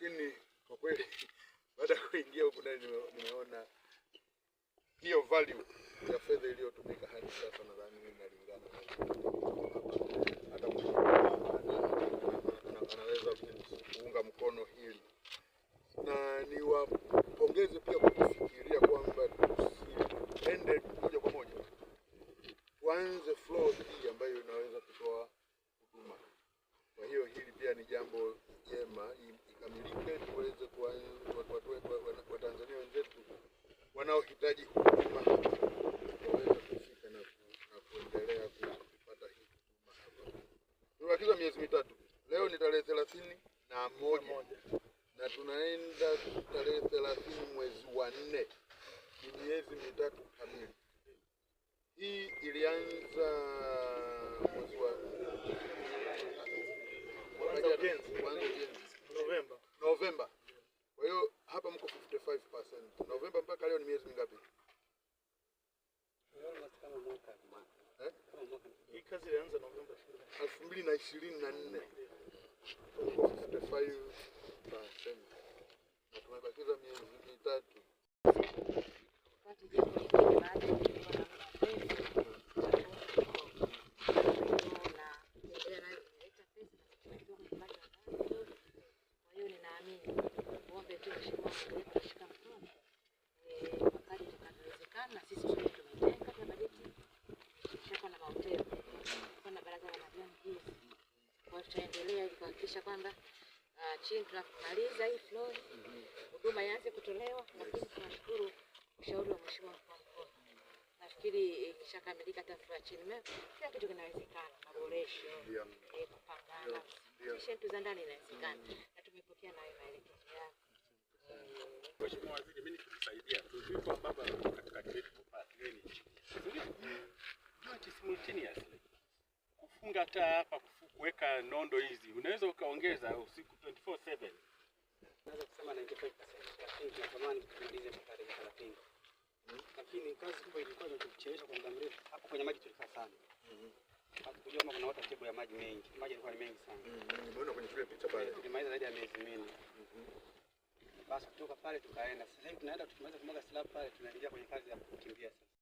lakini kwa kweli baada ya kuingia huko ndani nimeona hiyo value ya fedha iliyotumika hadi sasa, nadhani inalingana hata anaweza kuunga mkono hili, na niwapongeze pia kwa kufikiria kwamba tusiende moja kwa moja, tuanze flow hii ambayo inaweza kutoa huduma. Kwa hiyo hili pia ni jambo jema, ikamilike tuweze Watanzania wenzetu wanaohitaji huduma waweze kufika na kuendelea kupata hii huduma hapa. Tumebakiza miezi mitatu. Leo ni tarehe 31 na tunaenda tarehe 30 mwezi wa 4. Ni miezi mitatu kamili. Hii ilianza mwezi wa Novemba. Kwa hiyo hapa mko 55%. Novemba mpaka leo ni miezi mingapi? Hii kazi ilianza Novemba 2024. 55%. Na tumebakiza miezi mitatu. Tutaendelea kuhakikisha kwamba chini tunamaliza hii floor, huduma ianze kutolewa, lakini tunashukuru ushauri wa Mheshimiwa Mkuu wa Mkoa. Nafikiri ikishakamilika hata floor chini kila kitu kinawezekana, maboresho, kupangana, kisha za ndani inawezekana, na tumepokea na maelekezo yako. Mheshimiwa Waziri, mimi nikusaidia tulikuwa baba katika critical path drainage. Not simultaneously. Kufunga taa hapa, kuweka nondo hizi, unaweza ukaongeza usiku 24/7. Naweza kusema 95%, lakini tunatamani kumaliza mpaka 30. Lakini kazi kubwa ilikuwa inatuchelewesha kwa muda mrefu. Hapo kwenye maji tulikaa sana. Hapo kujua kama kuna water table ya maji mengi. Maji yalikuwa ni mengi sana. Nimeona kwenye ile picha pale. Tulimaliza zaidi ya miezi 4. Basi kutoka pale tukaenda. Sasa hivi tunaenda tukimaliza kumwaga slab pale tunaingia kwenye kazi ya kukimbia sasa.